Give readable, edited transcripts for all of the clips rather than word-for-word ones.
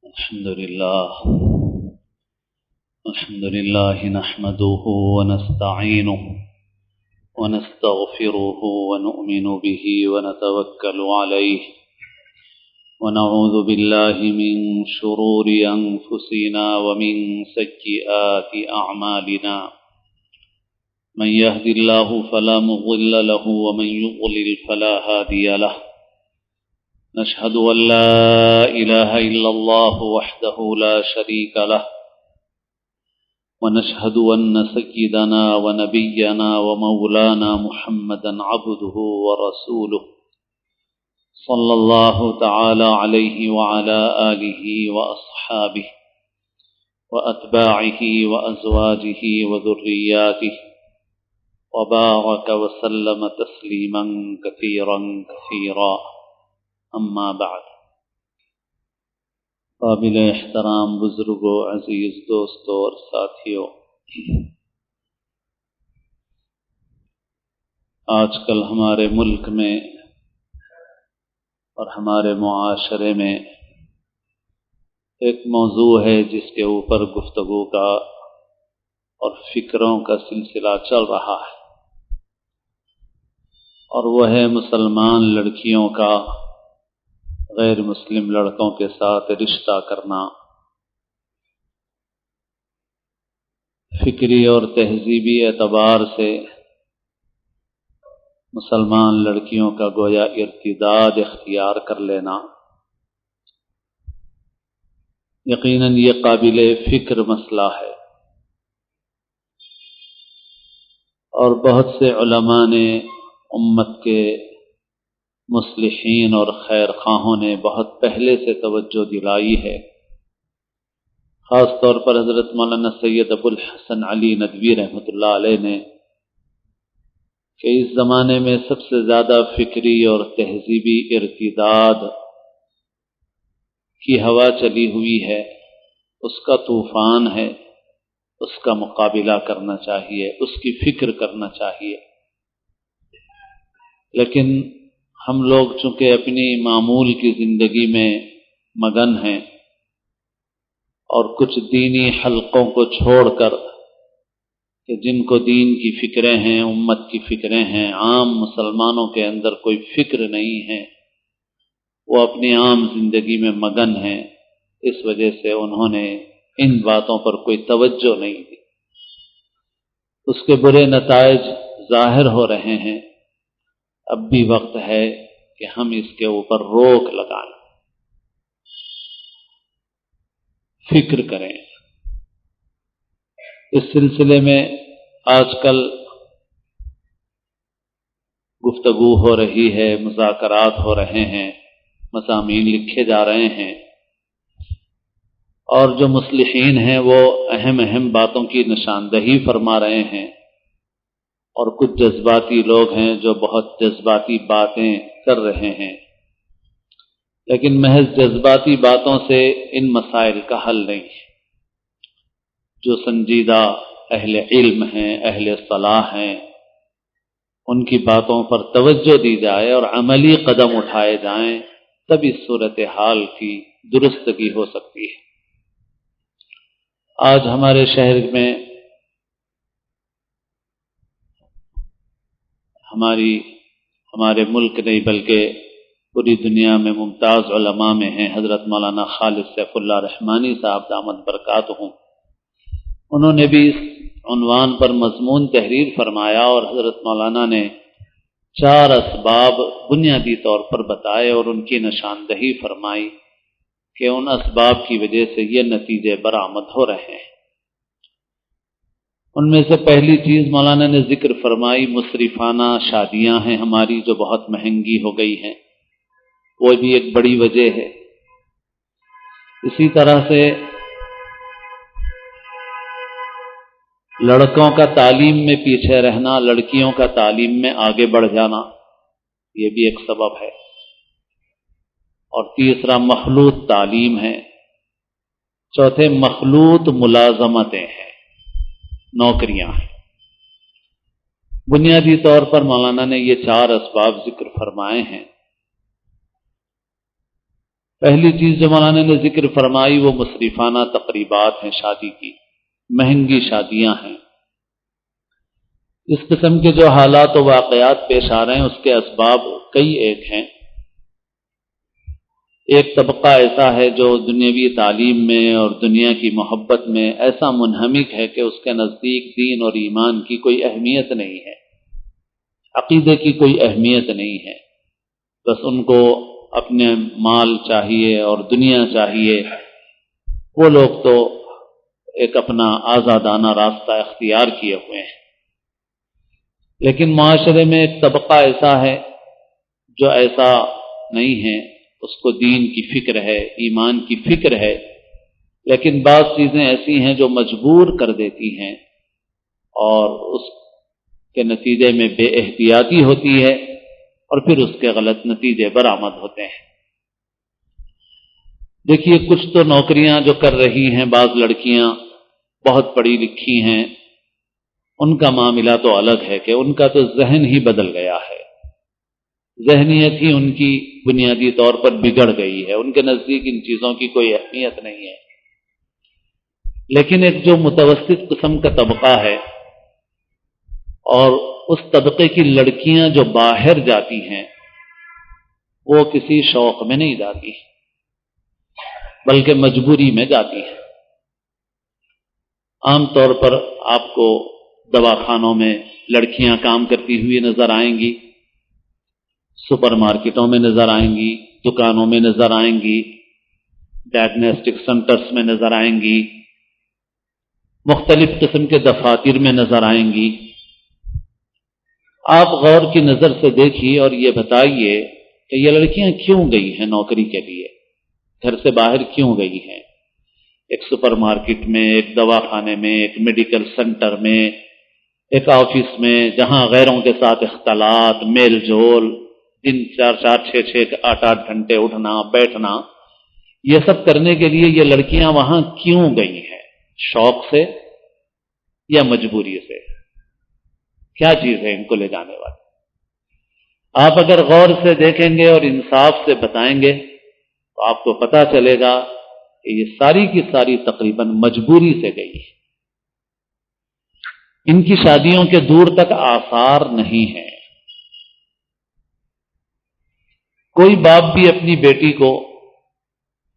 الحمد لله نحمده ونستعينه ونستغفره ونؤمن به ونتوكل عليه ونعوذ بالله من شرور أنفسنا ومن سيئات أعمالنا من يهد الله فلا مضل له ومن يضلل فلا هادي له نشهد أن لا إله إلا الله وحده لا شريك له ونشهد أن سيدنا ونبينا ومولانا محمدا عبده ورسوله صلى الله تعالى عليه وعلى آله وأصحابه وأتباعه وأزواجه وذرياته وبارك وسلم تسليما كثيرا كثيرا اما بعد. قابل احترام بزرگوں، عزیز دوستوں اور ساتھیوں، آج کل ہمارے ملک میں اور ہمارے معاشرے میں ایک موضوع ہے جس کے اوپر گفتگو کا اور فکروں کا سلسلہ چل رہا ہے، اور وہ ہے مسلمان لڑکیوں کا غیر مسلم لڑکوں کے ساتھ رشتہ کرنا۔ فکری اور تہذیبی اعتبار سے مسلمان لڑکیوں کا گویا ارتداد اختیار کر لینا، یقیناً یہ قابل فکر مسئلہ ہے، اور بہت سے علماء نے، امت کے مصلحین اور خیر خواہوں نے بہت پہلے سے توجہ دلائی ہے، خاص طور پر حضرت مولانا سید ابو الحسن علی ندوی رحمۃ اللہ علیہ نے، کہ اس زمانے میں سب سے زیادہ فکری اور تہذیبی ارتداد کی ہوا چلی ہوئی ہے، اس کا طوفان ہے، اس کا مقابلہ کرنا چاہیے، اس کی فکر کرنا چاہیے۔ لیکن ہم لوگ چونکہ اپنی معمول کی زندگی میں مگن ہیں، اور کچھ دینی حلقوں کو چھوڑ کر، کہ جن کو دین کی فکریں ہیں، امت کی فکریں ہیں، عام مسلمانوں کے اندر کوئی فکر نہیں ہے، وہ اپنی عام زندگی میں مگن ہیں، اس وجہ سے انہوں نے ان باتوں پر کوئی توجہ نہیں دی۔ اس کے برے نتائج ظاہر ہو رہے ہیں۔ اب بھی وقت ہے کہ ہم اس کے اوپر روک لگائیں، فکر کریں۔ اس سلسلے میں آج کل گفتگو ہو رہی ہے، مذاکرات ہو رہے ہیں، مضامین لکھے جا رہے ہیں، اور جو مصلحین ہیں وہ اہم باتوں کی نشاندہی فرما رہے ہیں، اور کچھ جذباتی لوگ ہیں جو بہت جذباتی باتیں کر رہے ہیں، لیکن محض جذباتی باتوں سے ان مسائل کا حل نہیں ہے۔ جو سنجیدہ اہل علم ہیں، اہل صلاح ہیں، ان کی باتوں پر توجہ دی جائے اور عملی قدم اٹھائے جائیں، تب اس صورتحال کی درستگی ہو سکتی ہے۔ آج ہمارے شہر میں ہمارے ملک نہیں بلکہ پوری دنیا میں ممتاز علماء میں ہیں حضرت مولانا خالد سیف اللہ رحمانی صاحب دامت برکاتہم۔ انہوں نے بھی اس عنوان پر مضمون تحریر فرمایا، اور حضرت مولانا نے 4 اسباب بنیادی طور پر بتائے اور ان کی نشاندہی فرمائی کہ ان اسباب کی وجہ سے یہ نتیجے برآمد ہو رہے ہیں۔ ان میں سے پہلی چیز مولانا نے ذکر فرمائی، مصرفانہ شادیاں ہیں ہماری جو بہت مہنگی ہو گئی ہیں، وہ بھی ایک بڑی وجہ ہے۔ اسی طرح سے لڑکوں کا تعلیم میں پیچھے رہنا، لڑکیوں کا تعلیم میں آگے بڑھ جانا، یہ بھی ایک سبب ہے۔ اور تیسرا مخلوط تعلیم ہے۔ چوتھے مخلوط ملازمتیں ہیں، نوکریاں ہیں۔ بنیادی طور پر مولانا نے یہ 4 اسباب ذکر فرمائے ہیں۔ پہلی چیز جو مولانا نے ذکر فرمائی وہ مصرفانہ تقریبات ہیں، شادی کی مہنگی شادیاں ہیں۔ اس قسم کے جو حالات و واقعات پیش آ رہے ہیں اس کے اسباب کئی ایک ہیں۔ ایک طبقہ ایسا ہے جو دنیاوی تعلیم میں اور دنیا کی محبت میں ایسا منہمک ہے کہ اس کے نزدیک دین اور ایمان کی کوئی اہمیت نہیں ہے، عقیدے کی کوئی اہمیت نہیں ہے، بس ان کو اپنے مال چاہیے اور دنیا چاہیے۔ وہ لوگ تو ایک اپنا آزادانہ راستہ اختیار کیے ہوئے ہیں، لیکن معاشرے میں ایک طبقہ ایسا ہے جو ایسا نہیں ہے، اس کو دین کی فکر ہے، ایمان کی فکر ہے، لیکن بعض چیزیں ایسی ہیں جو مجبور کر دیتی ہیں اور اس کے نتیجے میں بے احتیاطی ہوتی ہے اور پھر اس کے غلط نتیجے برآمد ہوتے ہیں۔ دیکھیے کچھ تو نوکریاں جو کر رہی ہیں بعض لڑکیاں بہت پڑھی لکھی ہیں، ان کا معاملہ تو الگ ہے کہ ان کا تو ذہن ہی بدل گیا ہے، ذہنیت ہی ان کی بنیادی طور پر بگڑ گئی ہے، ان کے نزدیک ان چیزوں کی کوئی اہمیت نہیں ہے۔ لیکن ایک جو متوسط قسم کا طبقہ ہے اور اس طبقے کی لڑکیاں جو باہر جاتی ہیں وہ کسی شوق میں نہیں جاتی بلکہ مجبوری میں جاتی ہیں۔ عام طور پر آپ کو دواخانوں میں لڑکیاں کام کرتی ہوئی نظر آئیں گی، سپر مارکیٹوں میں نظر آئیں گی، دکانوں میں نظر آئیں گی، ڈائگنوسٹک سینٹرز میں نظر آئیں گی، مختلف قسم کے دفاتر میں نظر آئیں گی۔ آپ غور کی نظر سے دیکھیے اور یہ بتائیے کہ یہ لڑکیاں کیوں گئی ہیں نوکری کے لیے، گھر سے باہر کیوں گئی ہیں؟ ایک سپر مارکیٹ میں، ایک دواخانے میں، ایک میڈیکل سینٹر میں، ایک آفس میں جہاں غیروں کے ساتھ اختلاط، میل جول، دن 4-4 6-6 8-8 گھنٹے اٹھنا بیٹھنا، یہ سب کرنے کے لیے یہ لڑکیاں وہاں کیوں گئی ہیں؟ شوق سے یا مجبوری سے؟ کیا چیز ہے ان کو لے جانے والی؟ آپ اگر غور سے دیکھیں گے اور انصاف سے بتائیں گے تو آپ کو پتہ چلے گا کہ یہ ساری کی ساری تقریباً مجبوری سے گئی ہے۔ ان کی شادیوں کے دور تک آثار نہیں ہیں۔ کوئی باپ بھی اپنی بیٹی کو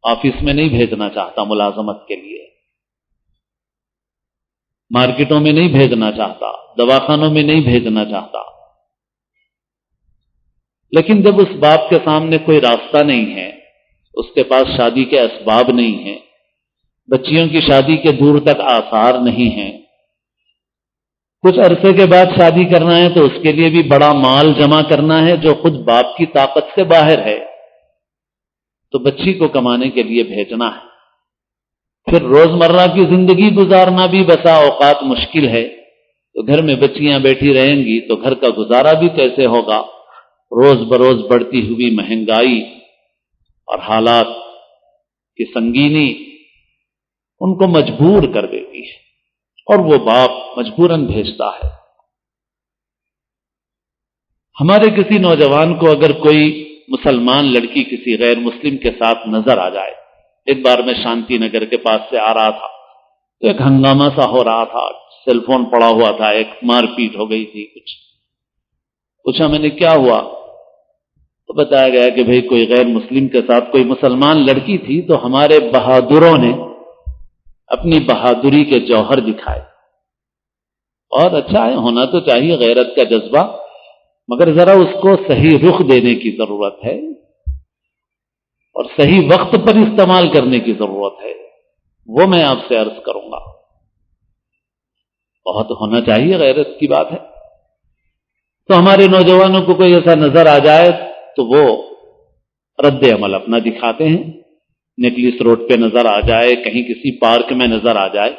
آفس میں نہیں بھیجنا چاہتا ملازمت کے لیے، مارکیٹوں میں نہیں بھیجنا چاہتا، دواخانوں میں نہیں بھیجنا چاہتا، لیکن جب اس باپ کے سامنے کوئی راستہ نہیں ہے، اس کے پاس شادی کے اسباب نہیں ہیں، بچیوں کی شادی کے دور تک آثار نہیں ہیں، کچھ عرصے کے بعد شادی کرنا ہے تو اس کے لیے بھی بڑا مال جمع کرنا ہے جو خود باپ کی طاقت سے باہر ہے، تو بچی کو کمانے کے لیے بھیجنا ہے، پھر روزمرہ کی زندگی گزارنا بھی بسا اوقات مشکل ہے، تو گھر میں بچیاں بیٹھی رہیں گی تو گھر کا گزارا بھی کیسے ہوگا؟ روز بروز بڑھتی ہوئی مہنگائی اور حالات کی سنگینی ان کو مجبور کر دیتی ہے اور وہ باپ مجبوراً بھیجتا ہے۔ ہمارے کسی نوجوان کو اگر کوئی مسلمان لڑکی کسی غیر مسلم کے ساتھ نظر آ جائے، ایک بار میں شانتی نگر کے پاس سے آ رہا تھا تو ایک ہنگامہ سا ہو رہا تھا، سیل فون پڑا ہوا تھا، ایک مار پیٹ ہو گئی تھی، پوچھا میں نے کیا ہوا تو بتایا گیا کہ بھئی کوئی غیر مسلم کے ساتھ کوئی مسلمان لڑکی تھی تو ہمارے بہادروں نے اپنی بہادری کے جوہر دکھائے، اور اچھا ہے، ہونا تو چاہیے غیرت کا جذبہ، مگر ذرا اس کو صحیح رخ دینے کی ضرورت ہے اور صحیح وقت پر استعمال کرنے کی ضرورت ہے، وہ میں آپ سے عرض کروں گا۔ بہت ہونا چاہیے، غیرت کی بات ہے۔ تو ہمارے نوجوانوں کو کوئی ایسا نظر آ جائے تو وہ رد عمل اپنا دکھاتے ہیں، نکلس روڈ پہ نظر آ جائے، کہیں کسی پارک میں نظر آ جائے،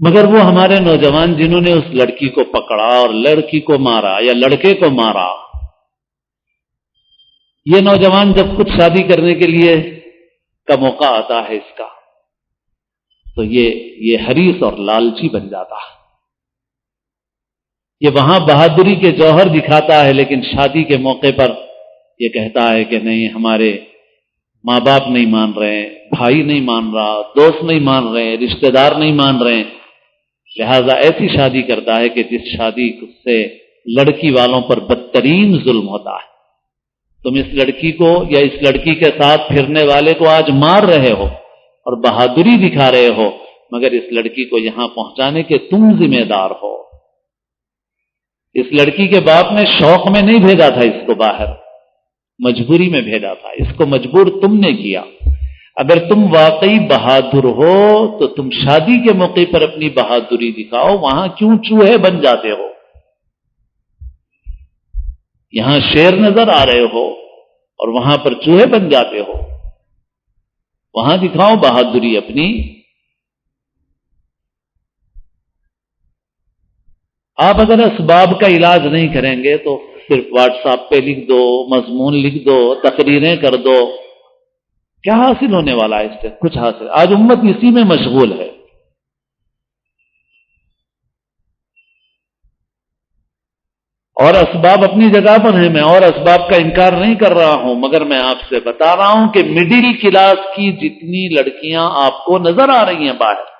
مگر وہ ہمارے نوجوان جنہوں نے اس لڑکی کو پکڑا اور لڑکی کو مارا یا لڑکے کو مارا، یہ نوجوان جب خود شادی کرنے کے لیے کا موقع آتا ہے اس کا تو یہ حریص اور لالچی بن جاتا ہے، یہ وہاں بہادری کے جوہر دکھاتا ہے لیکن شادی کے موقع پر یہ کہتا ہے کہ نہیں، ہمارے ماں باپ نہیں مان رہے، بھائی نہیں مان رہا، دوست نہیں مان رہے، رشتہ دار نہیں مان رہے، لہذا ایسی شادی کرتا ہے کہ جس شادی سے لڑکی والوں پر بدترین ظلم ہوتا ہے۔ تم اس لڑکی کو یا اس لڑکی کے ساتھ پھرنے والے کو آج مار رہے ہو اور بہادری دکھا رہے ہو، مگر اس لڑکی کو یہاں پہنچانے کے تم ذمہ دار ہو۔ اس لڑکی کے باپ نے شوق میں نہیں بھیجا تھا اس کو باہر، مجبوری میں بھیجا تھا، اس کو مجبور تم نے کیا۔ اگر تم واقعی بہادر ہو تو تم شادی کے موقع پر اپنی بہادری دکھاؤ، وہاں کیوں چوہے بن جاتے ہو؟ یہاں شیر نظر آ رہے ہو اور وہاں پر چوہے بن جاتے ہو، وہاں دکھاؤ بہادری اپنی۔ آپ اگر اسباب کا علاج نہیں کریں گے تو صرف واٹس ایپ پہ لکھ دو، مضمون لکھ دو، تقریریں کر دو، کیا حاصل ہونے والا ہے اس سے؟ کچھ حاصل؟ آج امت اسی میں مشغول ہے۔ اور اسباب اپنی جگہ پر ہیں، میں اور اسباب کا انکار نہیں کر رہا ہوں، مگر میں آپ سے بتا رہا ہوں کہ مڈل کلاس کی جتنی لڑکیاں آپ کو نظر آ رہی ہیں باہر،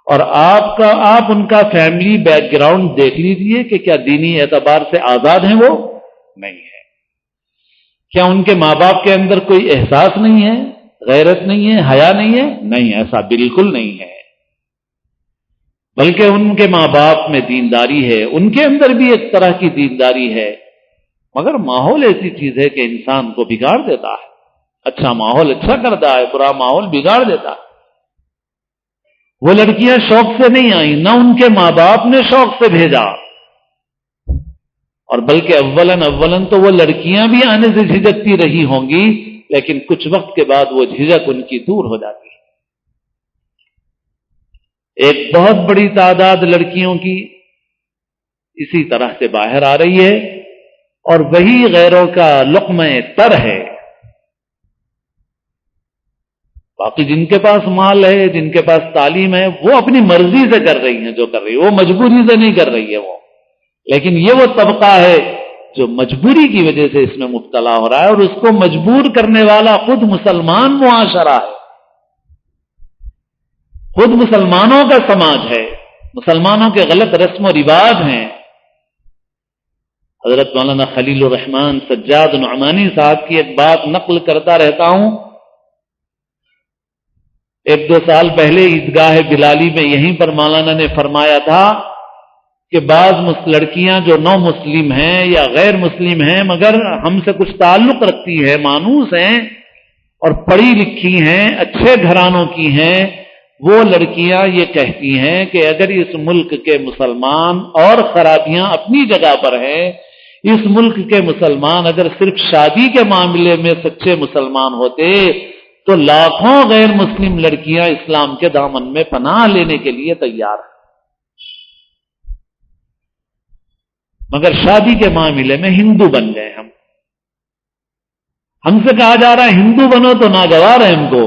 اور آپ ان کا فیملی بیک گراؤنڈ دیکھ لیجئے کہ کیا دینی اعتبار سے آزاد ہیں؟ وہ نہیں ہے۔ کیا ان کے ماں باپ کے اندر کوئی احساس نہیں ہے، غیرت نہیں ہے، حیا نہیں ہے؟ نہیں، ایسا بالکل نہیں ہے، بلکہ ان کے ماں باپ میں دینداری ہے، ان کے اندر بھی ایک طرح کی دینداری ہے، مگر ماحول ایسی چیز ہے کہ انسان کو بگاڑ دیتا ہے۔ اچھا ماحول اچھا کرتا ہے، برا ماحول بگاڑ دیتا ہے۔ وہ لڑکیاں شوق سے نہیں آئیں، نہ ان کے ماں باپ نے شوق سے بھیجا، اور بلکہ اولن تو وہ لڑکیاں بھی آنے سے جھجکتی رہی ہوں گی، لیکن کچھ وقت کے بعد وہ جھجک ان کی دور ہو جاتی ہے۔ ایک بہت بڑی تعداد لڑکیوں کی اسی طرح سے باہر آ رہی ہے، اور وہی غیروں کا لقمہ تر ہے۔ باقی جن کے پاس مال ہے، جن کے پاس تعلیم ہے، وہ اپنی مرضی سے کر رہی ہیں جو کر رہی ہے، وہ مجبوری سے نہیں کر رہی ہے وہ، لیکن یہ وہ طبقہ ہے جو مجبوری کی وجہ سے اس میں مبتلا ہو رہا ہے، اور اس کو مجبور کرنے والا خود مسلمان معاشرہ ہے، خود مسلمانوں کا سماج ہے، مسلمانوں کے غلط رسم و رواج ہیں۔ حضرت مولانا خلیل الرحمن سجاد نعمانی صاحب کی ایک بات نقل کرتا رہتا ہوں۔ 1-2 سال پہلے عیدگاہ بلالی میں یہیں پر مولانا نے فرمایا تھا کہ بعض لڑکیاں جو نو مسلم ہیں یا غیر مسلم ہیں مگر ہم سے کچھ تعلق رکھتی ہیں، مانوس ہیں اور پڑھی لکھی ہیں، اچھے گھرانوں کی ہیں، وہ لڑکیاں یہ کہتی ہیں کہ اگر اس ملک کے مسلمان، اور خرابیاں اپنی جگہ پر ہیں، اس ملک کے مسلمان اگر صرف شادی کے معاملے میں سچے مسلمان ہوتے تو لاکھوں غیر مسلم لڑکیاں اسلام کے دامن میں پناہ لینے کے لیے تیار ہیں، مگر شادی کے معاملے میں ہندو بن گئے ہم سے کہا جا رہا ہے ہندو بنو تو ناگوار ہے ہم کو،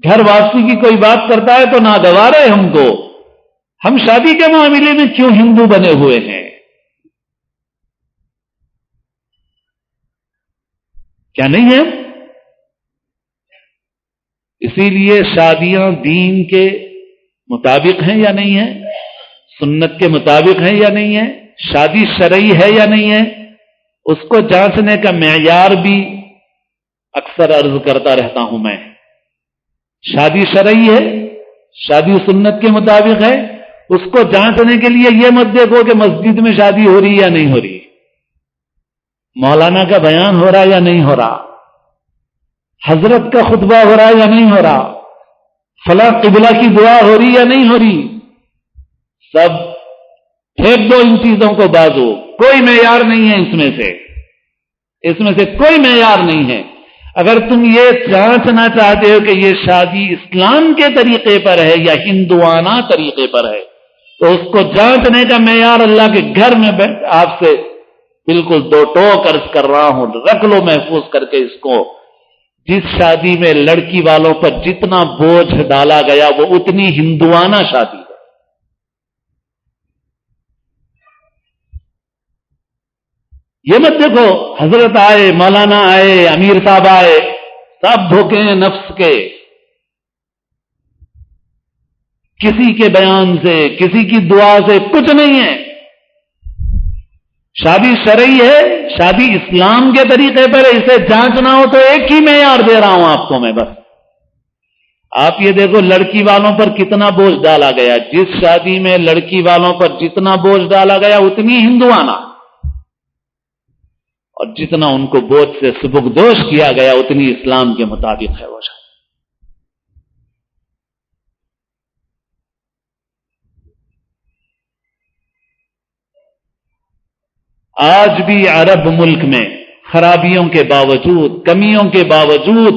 گھر واپسی کی کوئی بات کرتا ہے تو ناگوار ہے ہم کو، ہم شادی کے معاملے میں کیوں ہندو بنے ہوئے ہیں؟ کیا نہیں ہے؟ اسی لیے شادیاں دین کے مطابق ہیں یا نہیں ہیں، سنت کے مطابق ہیں یا نہیں ہے، شادی شرعی ہے یا نہیں ہے، اس کو جانچنے کا معیار بھی اکثر عرض کرتا رہتا ہوں میں۔ شادی شرعی ہے، شادی سنت کے مطابق ہے، اس کو جانچنے کے لیے یہ مت دیکھو کہ مسجد میں شادی ہو رہی یا نہیں ہو رہی، مولانا کا بیان ہو رہا یا نہیں ہو رہا، حضرت کا خطبہ ہو رہا یا نہیں ہو رہا، فلاں قبلہ کی دعا ہو رہی یا نہیں ہو رہی، سب پھینک دو ان چیزوں کو بازو، کوئی معیار نہیں ہے اس میں سے کوئی معیار نہیں ہے۔ اگر تم یہ جانچنا چاہتے ہو کہ یہ شادی اسلام کے طریقے پر ہے یا ہندوانہ طریقے پر ہے تو اس کو جانچنے کا معیار اللہ کے گھر میں آپ سے بالکل 2 ٹوک عرض کر رہا ہوں، رکھ لو محفوظ کر کے اس کو۔ جس شادی میں لڑکی والوں پر جتنا بوجھ ڈالا گیا وہ اتنی ہندوانہ شادی ہے۔ یہ مت دیکھو حضرت آئے، مولانا آئے، امیر صاحب آئے، سب دھوکے ہیں نفس کے، کسی کے بیان سے، کسی کی دعا سے کچھ نہیں ہے۔ شادی شرعی ہے، شادی اسلام کے طریقے پر ہے، اسے جانچنا ہو تو ایک ہی معیار دے رہا ہوں آپ کو میں بس۔ آپ یہ دیکھو لڑکی والوں پر کتنا بوجھ ڈالا گیا، جس شادی میں لڑکی والوں پر جتنا بوجھ ڈالا گیا اتنی ہندوانہ، اور جتنا ان کو بوجھ سے سبکدوش کیا گیا اتنی اسلام کے مطابق ہے وہ شادی۔ آج بھی عرب ملک میں خرابیوں کے باوجود، کمیوں کے باوجود،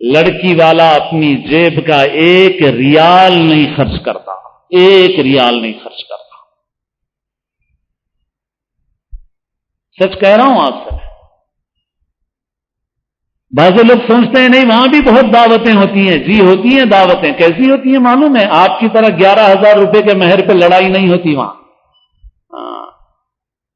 لڑکی والا اپنی جیب کا ایک ریال نہیں خرچ کرتا، ایک ریال نہیں خرچ کرتا۔ سچ کہہ رہا ہوں آپ سے۔ بعض لوگ سوچتے ہیں نہیں وہاں بھی بہت دعوتیں ہوتی ہیں، جی ہوتی ہیں دعوتیں، کیسی ہوتی ہیں معلوم ہے؟ آپ کی طرح 11,000 روپے کے مہر پہ لڑائی نہیں ہوتی وہاں۔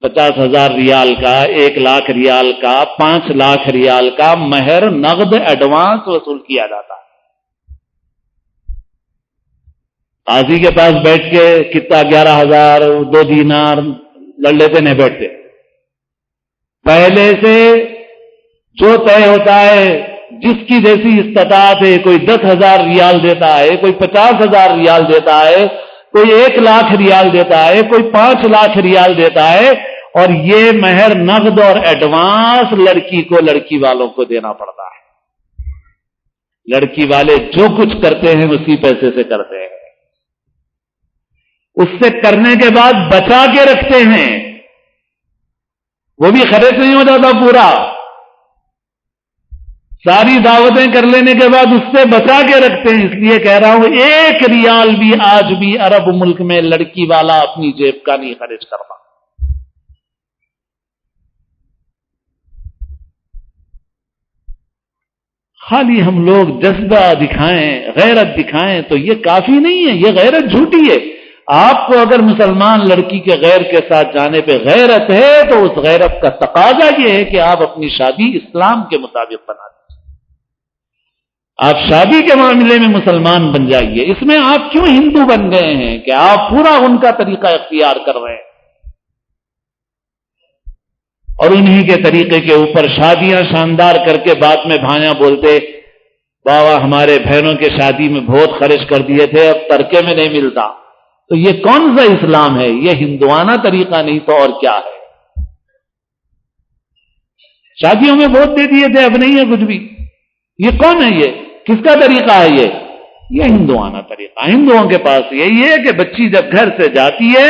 50,000 ریال کا، 1,00,000 ریال کا، 5,00,000 ریال کا مہر نقد ایڈوانس وصول کیا جاتا ہے۔ قاضی کے پاس بیٹھ کے کتنا 11,000 2 دینار لڑ لیتے نہیں بیٹھتے، پہلے سے جو طے ہوتا ہے، جس کی جیسی استطاعت ہے، کوئی 10,000 ریال دیتا ہے، کوئی 50,000 ریال دیتا ہے، کوئی 1,00,000 ریال دیتا ہے، کوئی 5,00,000 ریال دیتا ہے، اور یہ مہر نقد اور ایڈوانس لڑکی کو، لڑکی والوں کو دینا پڑتا ہے۔ لڑکی والے جو کچھ کرتے ہیں اسی پیسے سے کرتے ہیں، اس سے کرنے کے بعد بچا کے رکھتے ہیں، وہ بھی خرچ نہیں ہو جاتا پورا، ساری دعوتیں کر لینے کے بعد اس سے بچا کے رکھتے ہیں۔ اس لیے کہہ رہا ہوں ایک ریال بھی آج بھی عرب ملک میں لڑکی والا اپنی جیب کا نہیں خرچ کرتا۔ خالی ہم لوگ جذبہ دکھائیں، غیرت دکھائیں تو یہ کافی نہیں ہے، یہ غیرت جھوٹی ہے۔ آپ کو اگر مسلمان لڑکی کے غیر کے ساتھ جانے پہ غیرت ہے تو اس غیرت کا تقاضا یہ ہے کہ آپ اپنی شادی اسلام کے مطابق بنا دیں۔ آپ شادی کے معاملے میں مسلمان بن جائیے۔ اس میں آپ کیوں ہندو بن گئے ہیں کہ آپ پورا ان کا طریقہ اختیار کر رہے ہیں اور انہی کے طریقے کے اوپر شادیاں شاندار کر کے بعد میں بھائیاں بولتے بابا ہمارے بہنوں کے شادی میں بہت خرچ کر دیے تھے، اب ترکے میں نہیں ملتا۔ تو یہ کون سا اسلام ہے؟ یہ ہندوانہ طریقہ نہیں تو اور کیا ہے؟ شادیوں میں بہت دے دیے تھے اب نہیں ہے کچھ بھی، یہ کون ہے؟ یہ کس کا طریقہ ہے؟ یہ ہندوانہ طریقہ۔ ہندوؤں کے پاس یہی ہے کہ بچی جب گھر سے جاتی ہے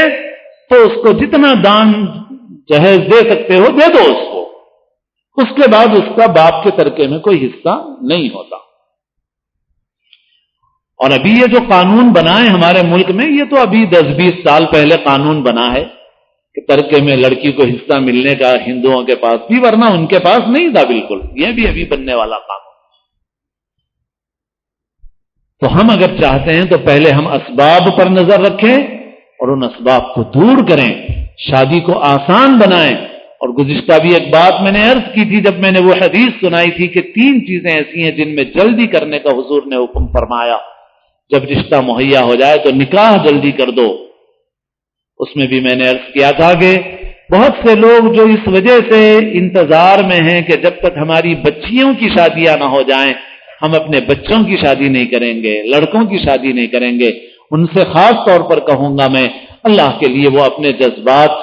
تو اس کو جتنا دان جہیز دے سکتے ہو دے دو اس کو، اس کے بعد اس کا باپ کے ترکے میں کوئی حصہ نہیں ہوتا۔ اور ابھی یہ جو قانون بنا ہے ہمارے ملک میں، یہ تو ابھی 10-20 سال پہلے قانون بنا ہے کہ ترکے میں لڑکی کو حصہ ملنے کا ہندوؤں کے پاس بھی، ورنہ ان کے پاس نہیں تھا بالکل۔ یہ بھی ابھی بننے والا قانون۔ تو ہم اگر چاہتے ہیں تو پہلے ہم اسباب پر نظر رکھیں اور ان اسباب کو دور کریں، شادی کو آسان بنائیں۔ اور گزشتہ بھی ایک بات میں نے عرض کی تھی جب میں نے وہ حدیث سنائی تھی کہ 3 چیزیں ایسی ہیں جن میں جلدی کرنے کا حضور نے حکم فرمایا، جب رشتہ مہیا ہو جائے تو نکاح جلدی کر دو۔ اس میں بھی میں نے عرض کیا تھا کہ بہت سے لوگ جو اس وجہ سے انتظار میں ہیں کہ جب تک ہماری بچیوں کی شادیاں نہ ہو جائیں ہم اپنے بچوں کی شادی نہیں کریں گے، لڑکوں کی شادی نہیں کریں گے، ان سے خاص طور پر کہوں گا میں اللہ کے لیے وہ اپنے جذبات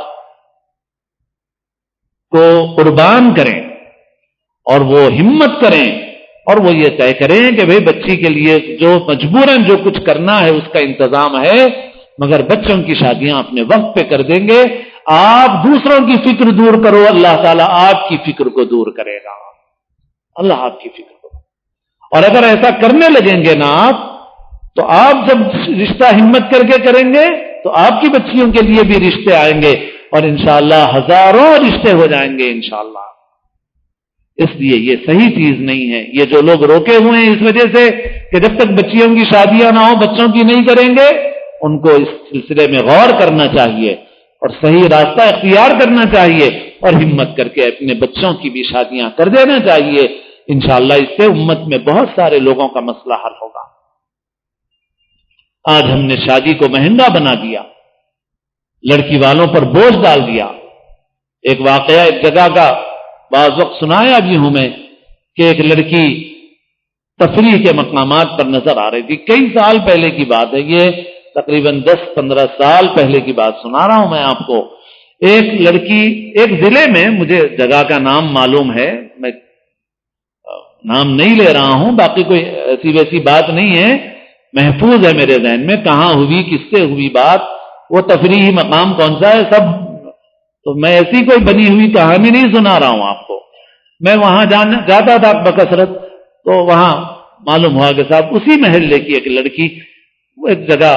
کو قربان کریں اور وہ ہمت کریں اور وہ یہ طے کریں کہ بھئی بچی کے لیے جو مجبوراً جو کچھ کرنا ہے اس کا انتظام ہے، مگر بچوں کی شادیاں اپنے وقت پہ کر دیں گے۔ آپ دوسروں کی فکر دور کرو، اللہ تعالیٰ آپ کی فکر کو دور کرے گا، اللہ آپ کی فکر کو۔ اور اگر ایسا کرنے لگیں گے نا آپ، تو آپ جب رشتہ ہمت کر کے کریں گے تو آپ کی بچیوں کے لیے بھی رشتے آئیں گے اور انشاءاللہ ہزاروں رشتے ہو جائیں گے انشاءاللہ۔ اس لیے یہ صحیح چیز نہیں ہے۔ یہ جو لوگ روکے ہوئے ہیں اس وجہ سے کہ جب تک بچیوں کی شادیاں نہ ہو بچوں کی نہیں کریں گے، ان کو اس سلسلے میں غور کرنا چاہیے اور صحیح راستہ اختیار کرنا چاہیے اور ہمت کر کے اپنے بچوں کی بھی شادیاں کر دینا چاہیے انشاءاللہ اس سے امت میں بہت سارے لوگوں کا مسئلہ حل ہوگا۔ آج ہم نے شادی کو مہنگا بنا دیا، لڑکی والوں پر بوجھ ڈال دیا۔ ایک واقعہ ایک جگہ کا بعض وقت سنایا بھی ہوں میں کہ ایک لڑکی تفریح کے مقامات پر نظر آ رہی تھی، کئی سال پہلے کی بات ہے، یہ تقریباً 10-15 سال پہلے کی بات سنا رہا ہوں میں آپ کو۔ ایک لڑکی ایک ضلع میں، مجھے جگہ کا نام معلوم ہے، میں نام نہیں لے رہا ہوں، باقی کوئی ایسی ویسی بات نہیں ہے، محفوظ ہے میرے ذہن میں کہاں ہوئی، کس سے ہوئی بات، وہ تفریحی مقام کون سا ہے سب، تو میں ایسی کوئی بنی ہوئی کہانی نہیں سنا رہا ہوں آپ کو۔ میں وہاں جاتا تھا بکثرت، تو وہاں معلوم ہوا کہ صاحب اسی محلے کی ایک لڑکی ایک جگہ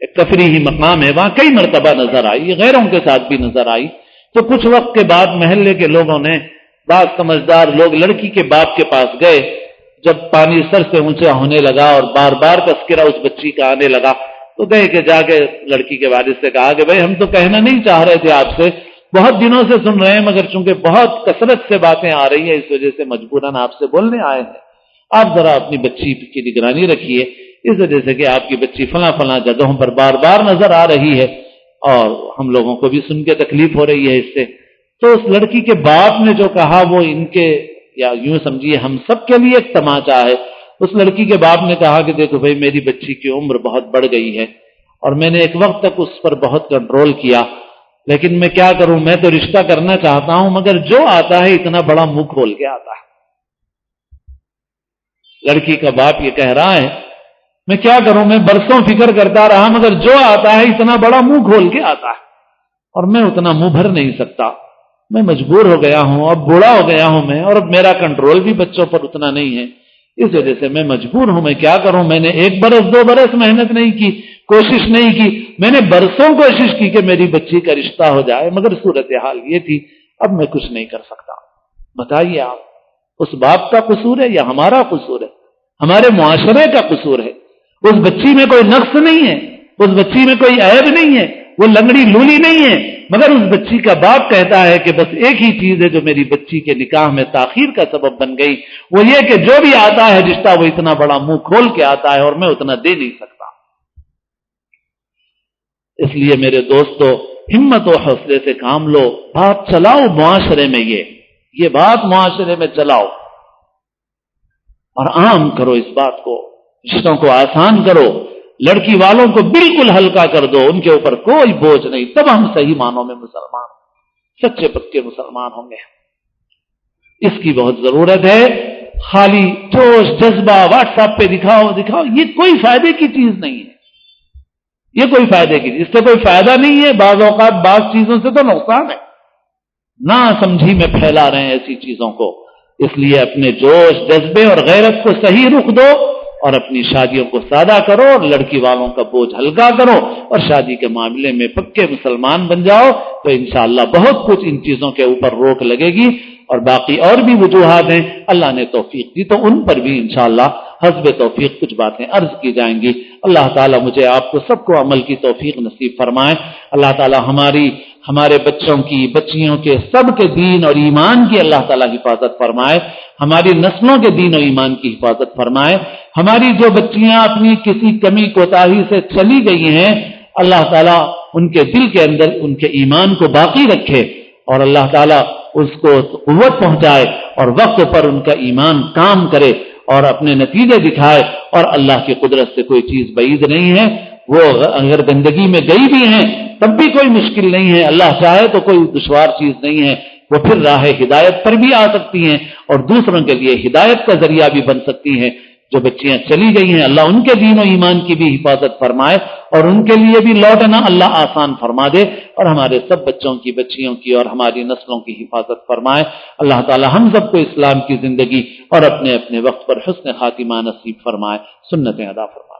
ایک تفریحی مقام ہے، وہاں کئی مرتبہ نظر آئی، غیروں کے ساتھ بھی نظر آئی۔ تو کچھ وقت کے بعد محلے کے لوگوں نے، بعض سمجھدار لوگ لڑکی کے باپ کے پاس گئے، جب پانی سر سے اونچا ہونے لگا اور بار بار تذکرہ اس بچی کا آنے لگا، تو گئے کہ جا کے لڑکی کے والد سے کہا کہ بھائی ہم تو کہنا نہیں چاہ رہے تھے آپ سے، بہت دنوں سے سن رہے ہیں، مگر چونکہ بہت کثرت سے باتیں آ رہی ہیں اس وجہ سے مجبوراً آپ سے بولنے آئے ہیں، آپ ذرا اپنی بچی کی نگرانی رکھیے، اس وجہ سے کہ آپ کی بچی فلاں فلاں جگہوں پر بار بار نظر آ رہی ہے اور ہم لوگوں کو بھی سن کے تکلیف ہو رہی ہے اس سے۔ تو اس لڑکی کے باپ نے جو کہا وہ ان کے، یا یوں سمجھیے ہم سب کے لیے ایک تماچا ہے۔ اس لڑکی کے باپ نے کہا کہ دیکھو بھائی میری بچی کی عمر بہت بڑھ گئی ہے اور میں نے ایک وقت تک اس پر بہت کنٹرول کیا، لیکن میں کیا کروں، میں تو رشتہ کرنا چاہتا ہوں مگر جو آتا ہے اتنا بڑا منہ کھول کے آتا ہے۔ لڑکی کا باپ یہ کہہ رہا ہے میں کیا کروں، میں برسوں فکر کرتا رہا مگر جو آتا ہے اتنا بڑا منہ کھول کے آتا ہے اور میں اتنا منہ بھر نہیں سکتا، میں مجبور ہو گیا ہوں، اب بوڑھا ہو گیا ہوں میں، اور اب میرا کنٹرول بھی بچوں پر اتنا نہیں ہے، اس وجہ سے میں مجبور ہوں، میں کیا کروں۔ میں نے 1 برس 2 برس محنت نہیں کی، کوشش نہیں کی، میں نے برسوں کوشش کی کہ میری بچی کا رشتہ ہو جائے، مگر صورتحال یہ تھی، اب میں کچھ نہیں کر سکتا۔ بتائیے آپ، اس باپ کا قصور ہے یا ہمارا قصور ہے؟ ہمارے معاشرے کا قصور ہے۔ اس بچی میں کوئی نقص نہیں ہے، اس بچی میں کوئی عیب نہیں ہے، وہ لنگڑی لولی نہیں ہے، مگر اس بچی کا باپ کہتا ہے کہ بس ایک ہی چیز ہے جو میری بچی کے نکاح میں تاخیر کا سبب بن گئی، وہ یہ کہ جو بھی آتا ہے رشتہ وہ اتنا بڑا منہ کھول کے آتا ہے اور میں اتنا دے نہیں سکتا۔ اس لیے میرے دوستو، ہمت و حوصلے سے کام لو، بات چلاؤ معاشرے میں، یہ بات معاشرے میں چلاؤ اور عام کرو اس بات کو، رشتوں کو آسان کرو، لڑکی والوں کو بالکل ہلکا کر دو، ان کے اوپر کوئی بوجھ نہیں، تب ہم صحیح معنوں میں مسلمان، سچے پکے مسلمان ہوں گے۔ اس کی بہت ضرورت ہے۔ خالی جوش جذبہ واٹس ایپ پہ دکھاؤ، یہ کوئی فائدے کی چیز نہیں ہے، یہ کوئی فائدے کی چیز، اس سے کوئی فائدہ نہیں ہے، بعض اوقات بعض چیزوں سے تو نقصان ہے، نہ سمجھی میں پھیلا رہے ہیں ایسی چیزوں کو۔ اس لیے اپنے جوش جذبے اور غیرت کو صحیح رخ دو اور اپنی شادیوں کو سادہ کرو اور لڑکی والوں کا بوجھ ہلکا کرو اور شادی کے معاملے میں پکے مسلمان بن جاؤ، تو انشاءاللہ بہت کچھ ان چیزوں کے اوپر روک لگے گی۔ اور باقی اور بھی وجوہات ہیں، اللہ نے توفیق دی تو ان پر بھی انشاءاللہ حسب توفیق کچھ باتیں عرض کی جائیں گی۔ اللہ تعالیٰ مجھے آپ کو سب کو عمل کی توفیق نصیب فرمائے۔ اللہ تعالیٰ ہمارے بچوں کی، بچیوں کے، سب کے دین اور ایمان کی اللہ تعالیٰ حفاظت فرمائے، ہماری نسلوں کے دین و ایمان کی حفاظت فرمائے۔ ہماری جو بچیاں اپنی کسی کمی کوتاہی سے چلی گئی ہیں، اللہ تعالیٰ ان کے دل کے اندر ان کے ایمان کو باقی رکھے اور اللہ تعالیٰ اس کو قوت پہنچائے اور وقت پر ان کا ایمان کام کرے اور اپنے نتیجے دکھائے، اور اللہ کی قدرت سے کوئی چیز بعید نہیں ہے۔ وہ اگر گندگی میں گئی بھی ہیں تب بھی کوئی مشکل نہیں ہے، اللہ چاہے تو کوئی دشوار چیز نہیں ہے، وہ پھر راہ ہدایت پر بھی آ سکتی ہیں اور دوسروں کے لیے ہدایت کا ذریعہ بھی بن سکتی ہیں۔ جو بچیاں چلی گئی ہیں اللہ ان کے دین و ایمان کی بھی حفاظت فرمائے اور ان کے لیے بھی لوٹنا اللہ آسان فرما دے، اور ہمارے سب بچوں کی، بچیوں کی اور ہماری نسلوں کی حفاظت فرمائے۔ اللہ تعالی ہم سب کو اسلام کی زندگی اور اپنے اپنے وقت پر حسن خاتمہ نصیب فرمائے، سنتیں ادا فرمائے۔